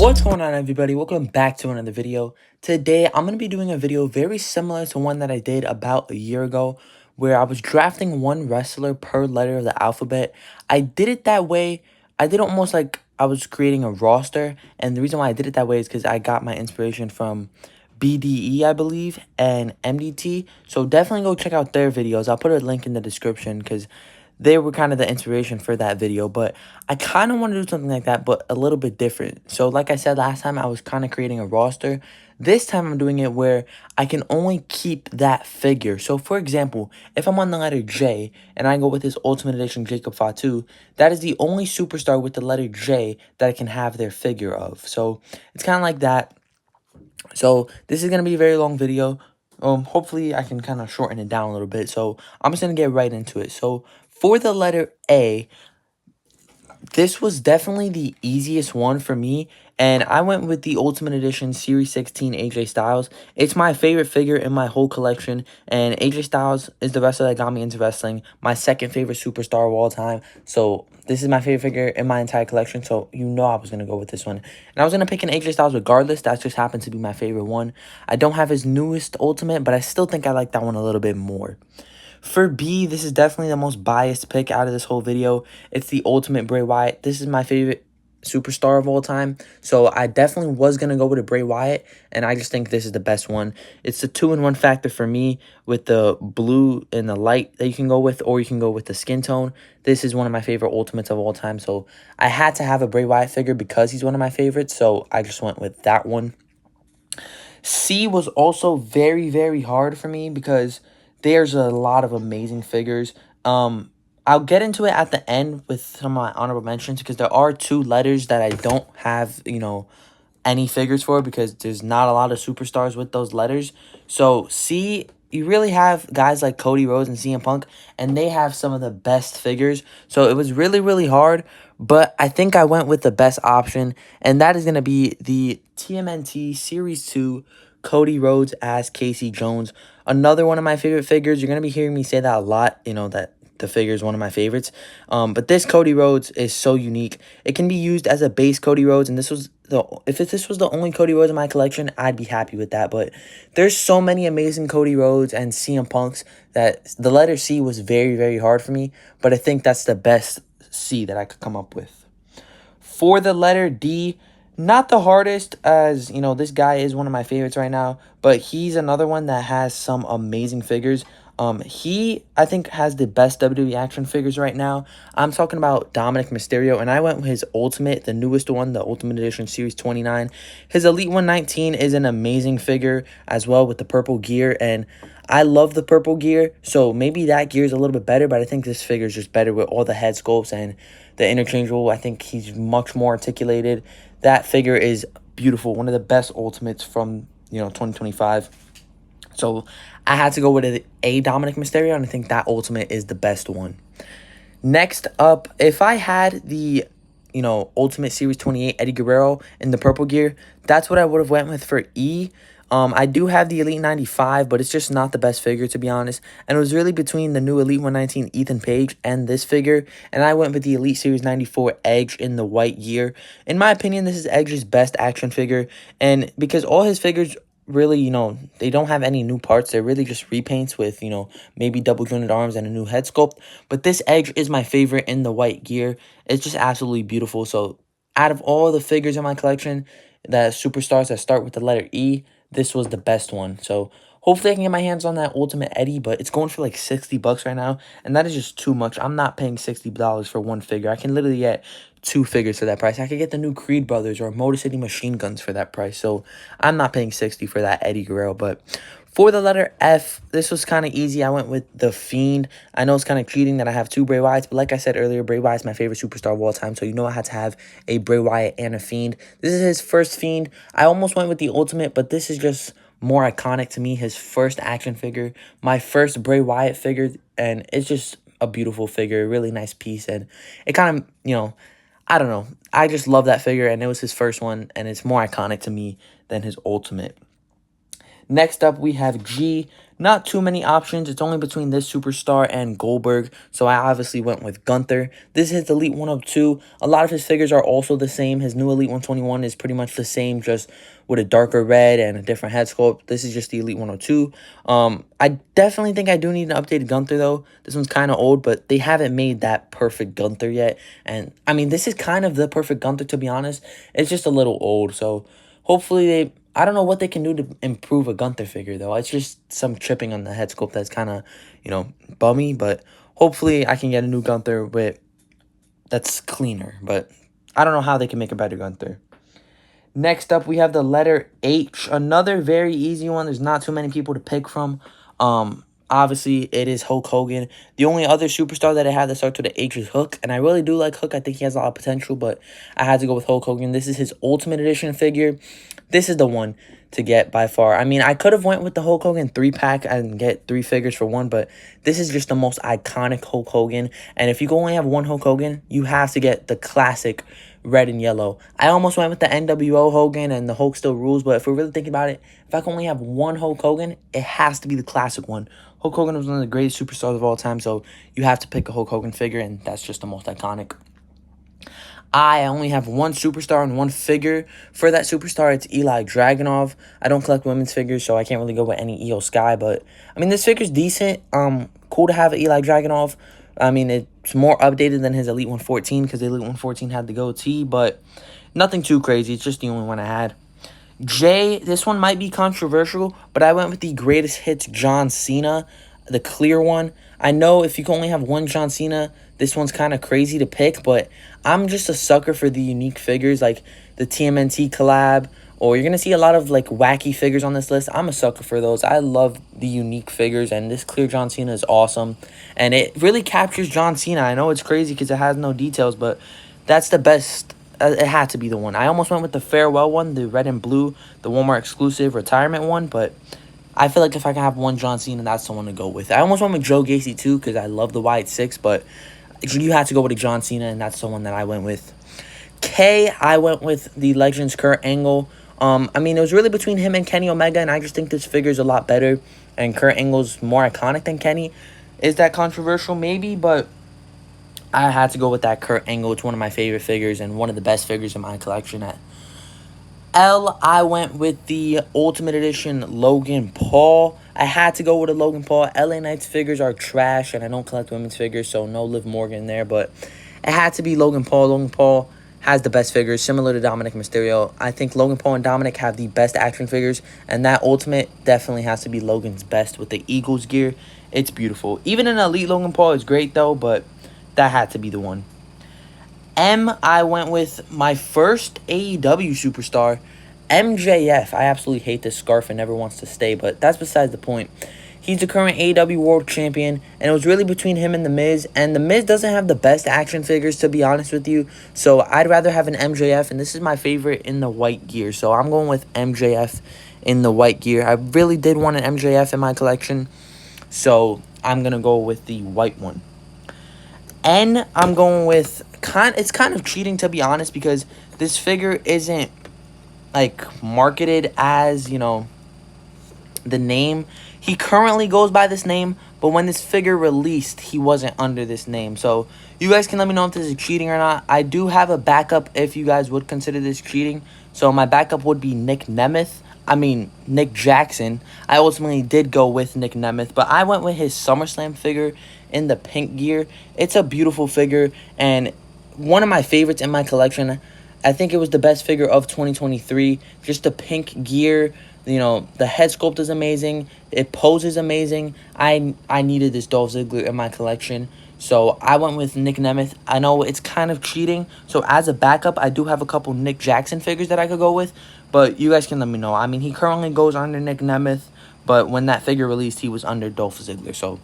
What's going on, everybody? Welcome back to another video. Today I'm going to be doing a video very similar to one that I did about a year ago, where I was drafting one wrestler per letter of the alphabet. I did it that way. I did it almost like I was creating a roster, and the reason why I did it that way is because I got my inspiration from BDE, I believe, and MDT. So definitely go check out their videos. I'll put a link in the description because they were kind of the inspiration for that video. But I kind of want to do something like that, but a little bit different. So like I said last time, I was kind of creating a roster. This time I'm doing it where I can only keep that figure. So for example, if I'm on the letter J and I go with this Ultimate Edition Jacob Fatu, that is the only superstar with the letter J that I can have their figure of. So it's kind of like that. So this is going to be a very long video. Hopefully I can kind of shorten it down a little bit. So I'm just going to get right into it. So for the letter A, this was definitely the easiest one for me, and I went with the Ultimate Edition Series 16 AJ Styles. It's my favorite figure in my whole collection, and AJ Styles is the wrestler that got me into wrestling, my second favorite superstar of all time. So this is my favorite figure in my entire collection, so you know I was going to go with this one. And I was going to pick an AJ Styles regardless. That just happened to be my favorite one. I don't have his newest Ultimate, but I still think I like that one a little bit more. For B, this is definitely the most biased pick out of this whole video. It's the Ultimate Bray Wyatt. This is my favorite superstar of all time. So I definitely was going to go with a Bray Wyatt, and I just think this is the best one. It's the 2-in-1 factor for me with the blue and the light that you can go with, or you can go with the skin tone. This is one of my favorite Ultimates of all time. So I had to have a Bray Wyatt figure because he's one of my favorites. So I just went with that one. C was also very, very hard for me because there's a lot of amazing figures. I'll get into it at the end with some of my honorable mentions because there are two letters that I don't have, any figures for because there's not a lot of superstars with those letters. So C, you really have guys like Cody Rhodes and CM Punk, and they have some of the best figures. So it was really, really hard, but I think I went with the best option, and that is going to be the TMNT Series 2 Cody Rhodes as Casey Jones. Another one of my favorite figures. You're going to be hearing me say that a lot, that the figure is one of my favorites. But this Cody Rhodes is so unique. It can be used as a base Cody Rhodes, and this was this was the only Cody Rhodes in my collection, I'd be happy with that. But there's so many amazing Cody Rhodes and CM Punks that the letter C was very, very hard for me. But I think that's the best C that I could come up with. For the letter D, not the hardest, as this guy is one of my favorites right now, but he's another one that has some amazing figures. He, I think, has the best WWE action figures right now. I'm talking about Dominic Mysterio, and I went with his Ultimate, the newest one, the Ultimate Edition Series 29. His Elite 119 is an amazing figure as well with the purple gear, and I love the purple gear, so maybe that gear is a little bit better, but I think this figure is just better with all the head sculpts and the interchangeable. I think he's much more articulated. That figure is beautiful, one of the best Ultimates from 2025. So I had to go with a Dominic Mysterio, and I think that Ultimate is the best one. Next up, if I had the Ultimate Series 28 Eddie Guerrero in the purple gear, that's what I would have went with for E. I do have the Elite 95, but it's just not the best figure, to be honest. And it was really between the new Elite 119 Ethan Page and this figure. And I went with the Elite Series 94 Edge in the white gear. In my opinion, this is Edge's best action figure. And because all his figures really, they don't have any new parts. They're really just repaints with, maybe double jointed arms and a new head sculpt. But this Edge is my favorite in the white gear. It's just absolutely beautiful. So out of all the figures in my collection, the superstars that start with the letter E, this was the best one. So hopefully I can get my hands on that Ultimate Eddie, but it's going for like $60 right now, and that is just too much. I'm not paying $60 for one figure. I can literally get two figures for that price. I could get the new Creed Brothers or Motor City Machine Guns for that price, so I'm not paying $60 for that Eddie Guerrero. But for the letter F, this was kind of easy. I went with The Fiend. I know it's kind of cheating that I have two Bray Wyatts, but like I said earlier, Bray Wyatt's my favorite superstar of all time, so I had to have a Bray Wyatt and a Fiend. This is his first Fiend. I almost went with the Ultimate, but this is just more iconic to me. His first action figure, my first Bray Wyatt figure, and it's just a beautiful figure, really nice piece, and it kind of, I don't know. I just love that figure, and it was his first one, and it's more iconic to me than his Ultimate. Next up, we have G. Not too many options. It's only between this superstar and Goldberg, so I obviously went with Gunther. This is Elite 102. A lot of his figures are also the same. His new Elite 121 is pretty much the same, just with a darker red and a different head sculpt. This is just the Elite 102. I definitely think I do need an updated Gunther, though. This one's kind of old, but they haven't made that perfect Gunther yet. And, I mean, this is kind of the perfect Gunther, to be honest. It's just a little old, so hopefully they... I don't know what they can do to improve a Gunther figure, though. It's just some chipping on the head sculpt that's kind of, bummy. But hopefully I can get a new Gunther that's cleaner. But I don't know how they can make a better Gunther. Next up, we have the letter H. Another very easy one. There's not too many people to pick from. Obviously, it is Hulk Hogan. The only other superstar that I had that starts with the H is Hook. And I really do like Hook. I think he has a lot of potential, but I had to go with Hulk Hogan. This is his Ultimate Edition figure. This is the one to get by far. I mean, I could have went with the Hulk Hogan 3-pack and get 3 figures for one, but this is just the most iconic Hulk Hogan. And if you only have one Hulk Hogan, you have to get the classic red and yellow. I almost went with the NWO Hogan and the Hulk Still Rules, but if we're really thinking about it, if I can only have one Hulk Hogan, it has to be the classic one. Hulk Hogan was one of the greatest superstars of all time, so you have to pick a Hulk Hogan figure, and that's just the most iconic. I only have one superstar and one figure. For that superstar, it's Eli Dragunov. I don't collect women's figures, so I can't really go with any Io Sky, but, I mean, this figure's decent. Cool to have Eli Dragunov. I mean, it's more updated than his Elite 114, because the Elite 114 had the goatee, but nothing too crazy. It's just the only one I had. J, this one might be controversial, but I went with the Greatest Hits John Cena, the clear one. I know if you can only have one John Cena, this one's kind of crazy to pick, but I'm just a sucker for the unique figures, like the TMNT collab, or you're going to see a lot of, like, wacky figures on this list. I'm a sucker for those. I love the unique figures, and this clear John Cena is awesome, and it really captures John Cena. I know it's crazy because it has no details, but that's the best. It had to be the one. I almost went with the Farewell one, the red and blue, the Walmart exclusive retirement one, but I feel like if I can have one John Cena, that's the one to go with. I almost went with Joe Gacy too because I love the Wyatt 6, but you had to go with a John Cena, and that's the one that I went with. K, I went with the Legends Kurt Angle. I mean, it was really between him and Kenny Omega, and I just think this figure's a lot better, and Kurt Angle's more iconic than Kenny. Is that controversial? Maybe, but I had to go with that Kurt Angle. It's one of my favorite figures and one of the best figures in my collection. At L, I went with the Ultimate Edition Logan Paul. I had to go with a Logan Paul. LA Knights figures are trash, and I don't collect women's figures, so no Liv Morgan there, but it had to be Logan Paul. Logan Paul has the best figures, similar to Dominic Mysterio. I think Logan Paul and Dominic have the best action figures, and that Ultimate definitely has to be Logan's best with the Eagles gear. It's beautiful. Even an Elite Logan Paul is great, though, but that had to be the one. M, I went with my first AEW superstar, MJF. I absolutely hate this scarf and never wants to stay, but that's besides the point. He's the current AEW World Champion, and it was really between him and The Miz, and The Miz doesn't have the best action figures, to be honest with you, so I'd rather have an MJF, and this is my favorite in the white gear, so I'm going with MJF in the white gear. I really did want an MJF in my collection, so I'm going to go with the white one. N, I'm going with, it's kind of cheating, to be honest, because this figure isn't, like, marketed as, the name. He currently goes by this name, but when this figure released, he wasn't under this name. So, you guys can let me know if this is cheating or not. I do have a backup if you guys would consider this cheating. So, my backup would be Nick Jackson. I ultimately did go with Nick Nemeth, but I went with his SummerSlam figure in the pink gear. It's a beautiful figure, and one of my favorites in my collection. I think it was the best figure of 2023. Just the pink gear, the head sculpt is amazing. It poses amazing. I needed this Dolph Ziggler in my collection, so I went with Nick Nemeth. I know it's kind of cheating, so as a backup, I do have a couple Nick Jackson figures that I could go with, but you guys can let me know. I mean, he currently goes under Nick Nemeth, but when that figure released, he was under Dolph Ziggler, so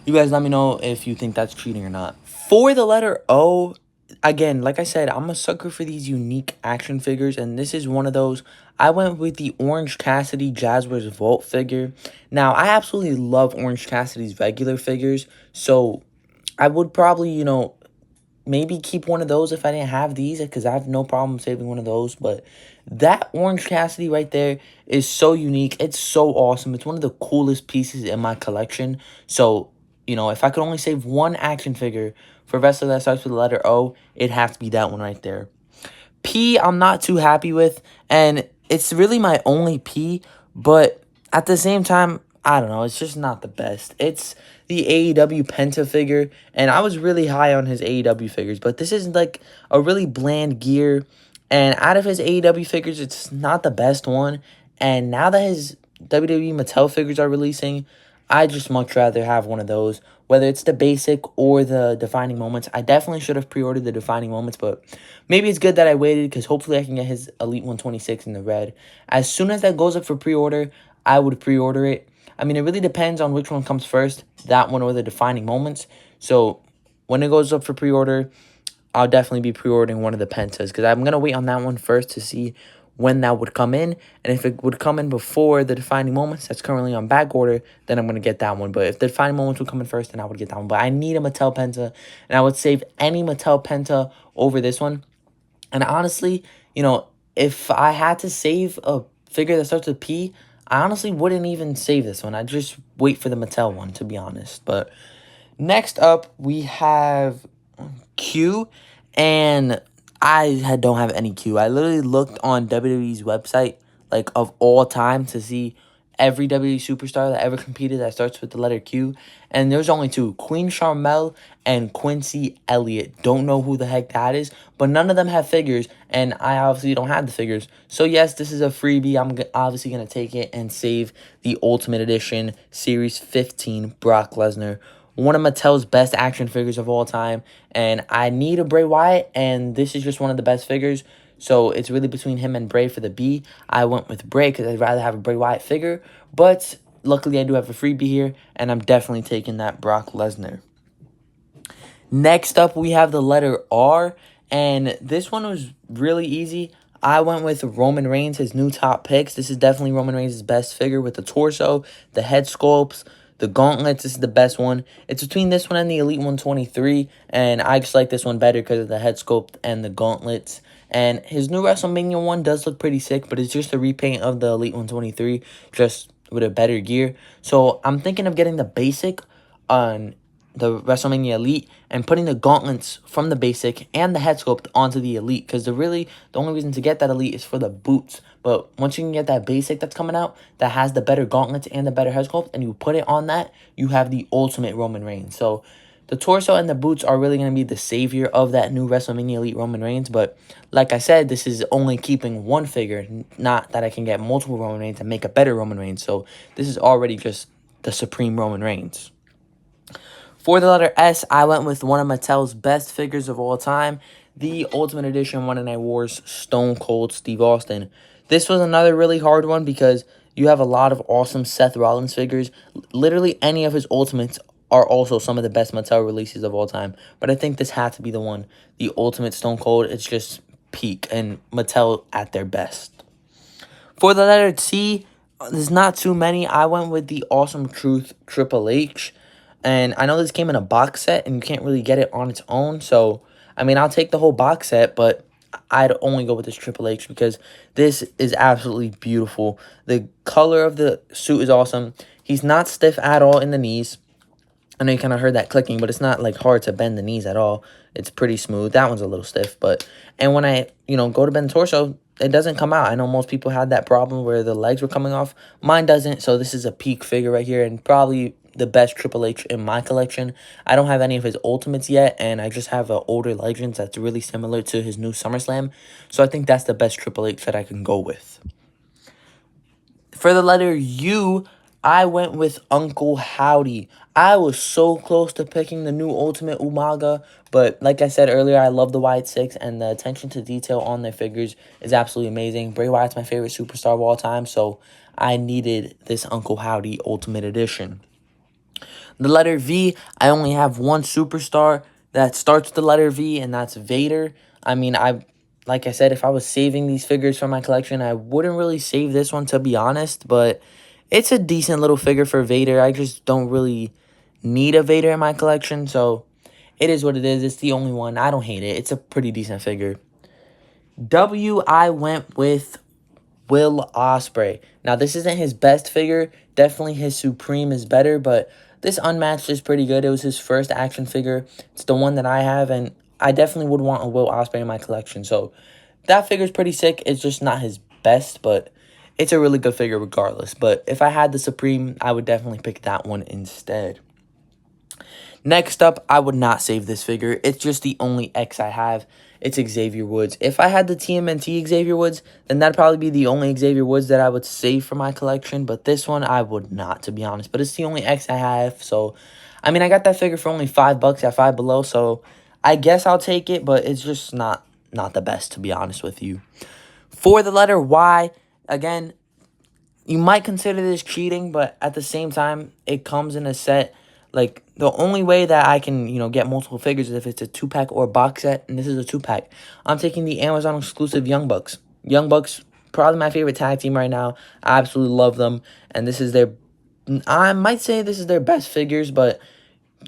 you guys let me know if you think that's cheating or not. For the letter O, again, like I said, I'm a sucker for these unique action figures, and this is one of those. I went with the Orange Cassidy Jazzwares Vault figure. Now, I absolutely love Orange Cassidy's regular figures, so I would probably, maybe keep one of those if I didn't have these, because I have no problem saving one of those. But that Orange Cassidy right there is so unique. It's so awesome. It's one of the coolest pieces in my collection. So, if I could only save one action figure for a wrestler that starts with the letter O, it'd have to be that one right there. P, I'm not too happy with, and it's really my only P, but at the same time, I don't know, it's just not the best. It's the AEW Penta figure, and I was really high on his AEW figures, but this is like a really bland gear, and out of his AEW figures, it's not the best one, and now that his WWE Mattel figures are releasing, I just much rather have one of those, whether it's the basic or the defining moments. I definitely should have pre-ordered the defining moments, but maybe it's good that I waited, because hopefully I can get his Elite 126 in the red. As soon as that goes up for pre-order, I would pre-order it. I mean, it really depends on which one comes first, that one or the defining moments. So when it goes up for pre-order, I'll definitely be pre-ordering one of the Pentas, because I'm going to wait on that one first to see when that would come in. And if it would come in before the defining moments that's currently on back order, then I'm going to get that one. But if the defining moments would come in first, then I would get that one. But I need a Mattel Penta, and I would save any Mattel Penta over this one. And honestly, if I had to save a figure that starts with P, I honestly wouldn't even save this one. I'd just wait for the Mattel one, to be honest. But next up, we have Q, and I don't have any Q. I literally looked on WWE's website, like, of all time, to see every WWE superstar that ever competed that starts with the letter Q, and there's only two: Queen Sharmell and Quincy Elliott. Don't know who the heck that is, but none of them have figures, and I obviously don't have the figures. So yes, this is a freebie. I'm obviously going to take it and save the Ultimate Edition Series 15 Brock Lesnar, one of Mattel's best action figures of all time. And I need a Bray Wyatt, and this is just one of the best figures. So it's really between him and Bray for the B. I went with Bray because I'd rather have a Bray Wyatt figure. But luckily I do have a freebie here, and I'm definitely taking that Brock Lesnar. Next up, we have the letter R, and this one was really easy. I went with Roman Reigns, his new top picks. This is definitely Roman Reigns' best figure, with the torso, the head sculpts, the gauntlets. This is the best one. It's between this one and the Elite 123, and I just like this one better because of the head sculpt and the gauntlets. And his new WrestleMania one does look pretty sick, but it's just a repaint of the Elite 123, just with a better gear. So I'm thinking of getting the basic on the WrestleMania Elite and putting the gauntlets from the basic and the head sculpt onto the Elite, because the only reason to get that Elite is for the boots. But once you can get that basic that's coming out that has the better gauntlets and the better head sculpt, and you put it on that, you have the ultimate Roman Reigns. So the torso and the boots are really going to be the savior of that new WrestleMania Elite Roman Reigns. But like I said, this is only keeping one figure, not that I can get multiple Roman Reigns and make a better Roman Reigns. So this is already just the supreme Roman Reigns. For the letter S, I went with one of Mattel's best figures of all time, the Ultimate Edition Monday Night Wars Stone Cold Steve Austin. This was another really hard one because you have a lot of awesome Seth Rollins figures. Literally any of his Ultimates are also some of the best Mattel releases of all time. But I think this had to be the one, the Ultimate Stone Cold. It's just peak, and Mattel at their best. For the letter T, there's not too many. I went with the Awesome Truth Triple H. And I know this came in a box set, and you can't really get it on its own. So, I mean, I'll take the whole box set, but I'd only go with this Triple H because this is absolutely beautiful. The color of the suit is awesome. He's not stiff at all in the knees. I know you kind of heard that clicking, but it's not like hard to bend the knees at all. It's pretty smooth. That one's a little stiff, and when I, go to bend the torso, it doesn't come out. I know most people had that problem where the legs were coming off. Mine doesn't, so this is a peak figure right here, and probably the best Triple H in my collection. I don't have any of his Ultimates yet, and I just have an older Legends that's really similar to his new SummerSlam, so I think that's the best Triple H that I can go with. For the letter U, I went with Uncle Howdy. I was so close to picking the new Ultimate Umaga, but like I said earlier, I love the Wyatt 6, and the attention to detail on their figures is absolutely amazing. Bray Wyatt's my favorite superstar of all time, so I needed this Uncle Howdy Ultimate Edition. The letter V, I only have one superstar that starts with the letter V, and that's Vader. I mean, like I said, if I was saving these figures from my collection, I wouldn't really save this one, to be honest, but it's a decent little figure for Vader. I just don't really need a Vader in my collection, so It is what it is. It's the only one. I don't hate it. It's a pretty decent figure. W, I went with Will Ospreay. Now, this isn't his best figure. Definitely his Supreme is better, but this Unmatched is pretty good. It was his first action figure. It's the one that I have, and I definitely would want a Will Ospreay in my collection. So, that figure's pretty sick. It's just not his best, but it's a really good figure regardless. But if I had the Supreme, I would definitely pick that one instead. Next up, I would not save this figure. It's just the only X I have. It's Xavier Woods. If I had the TMNT Xavier Woods, then that'd probably be the only Xavier Woods that I would save for my collection. But this one, I would not, to be honest. But it's the only X I have. So, I mean, I got that figure for only $5 at Five Below. So, I guess I'll take it. But it's just not the best, to be honest with you. For the letter Y, again, you might consider this cheating. But at the same time, it comes in a set. Like, the only way that I can, get multiple figures is if it's a 2-pack or a box set, and this is a 2-pack. I'm taking the Amazon exclusive Young Bucks. Young Bucks, probably my favorite tag team right now. I absolutely love them, and this is their, I might say this is their best figures, but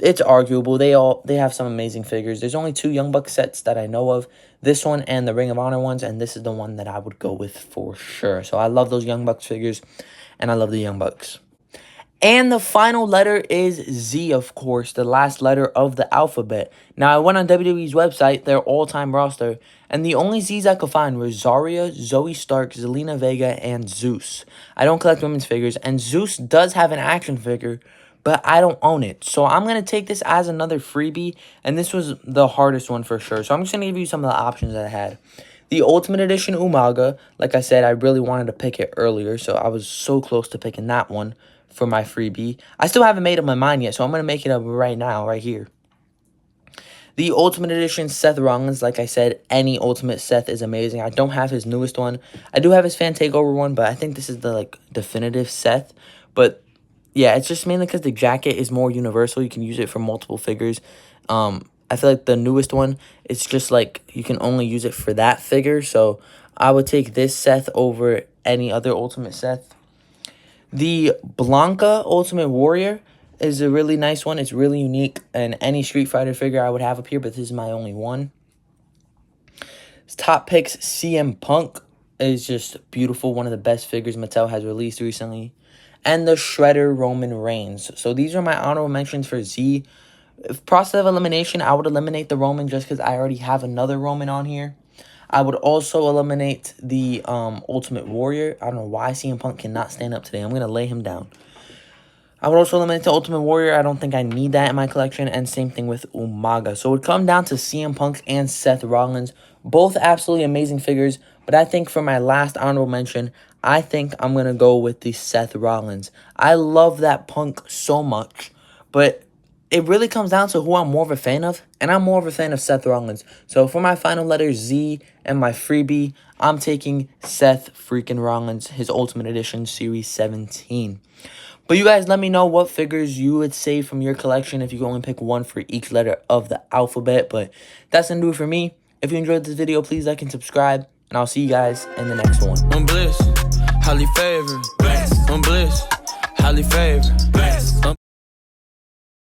it's arguable. They have some amazing figures. There's only 2 Young Bucks sets that I know of. This one and the Ring of Honor ones, and this is the one that I would go with for sure. So I love those Young Bucks figures, and I love the Young Bucks. And the final letter is Z, of course, the last letter of the alphabet. Now, I went on WWE's website, their all-time roster, and the only Z's I could find were Zarya, Zoe Stark, Zelina Vega, and Zeus. I don't collect women's figures, and Zeus does have an action figure, but I don't own it. So I'm going to take this as another freebie, and this was the hardest one for sure. So I'm just going to give you some of the options that I had. The Ultimate Edition Umaga, like I said, I really wanted to pick it earlier, so I was so close to picking that one for my freebie. I still haven't made up my mind yet, so I'm going to make it up right now, right here. The Ultimate Edition Seth Rollins, like I said, any Ultimate Seth is amazing. I don't have his newest one. I do have his Fan Takeover one, but I think this is the, definitive Seth. But, yeah, it's just mainly because the jacket is more universal. You can use it for multiple figures. I feel like the newest one, it's just, you can only use it for that figure. So, I would take this Seth over any other Ultimate Seth. The Blanka Ultimate Warrior is a really nice one. It's really unique, and any Street Fighter figure I would have up here, but this is my only one. Top Picks CM Punk is just beautiful. One of the best figures Mattel has released recently. And the Shredder Roman Reigns. So these are my honorable mentions for Z. If process of elimination, I would eliminate the Roman just because I already have another Roman on here. I would also eliminate the Ultimate Warrior. I don't know why CM Punk cannot stand up today. I'm going to lay him down. I would also eliminate the Ultimate Warrior. I don't think I need that in my collection. And same thing with Umaga. So it would come down to CM Punk and Seth Rollins. Both absolutely amazing figures. But I think for my last honorable mention, I think I'm going to go with the Seth Rollins. I love that Punk so much. But it really comes down to who I'm more of a fan of, and I'm more of a fan of Seth Rollins. So for my final letter Z and my freebie, I'm taking Seth freaking Rollins, his Ultimate Edition Series 17. But you guys let me know what figures you would save from your collection if you could only pick one for each letter of the alphabet. But that's going to do it for me. If you enjoyed this video, please like and subscribe, and I'll see you guys in the next one. I'm bliss, highly favored. I'm bliss, highly favored.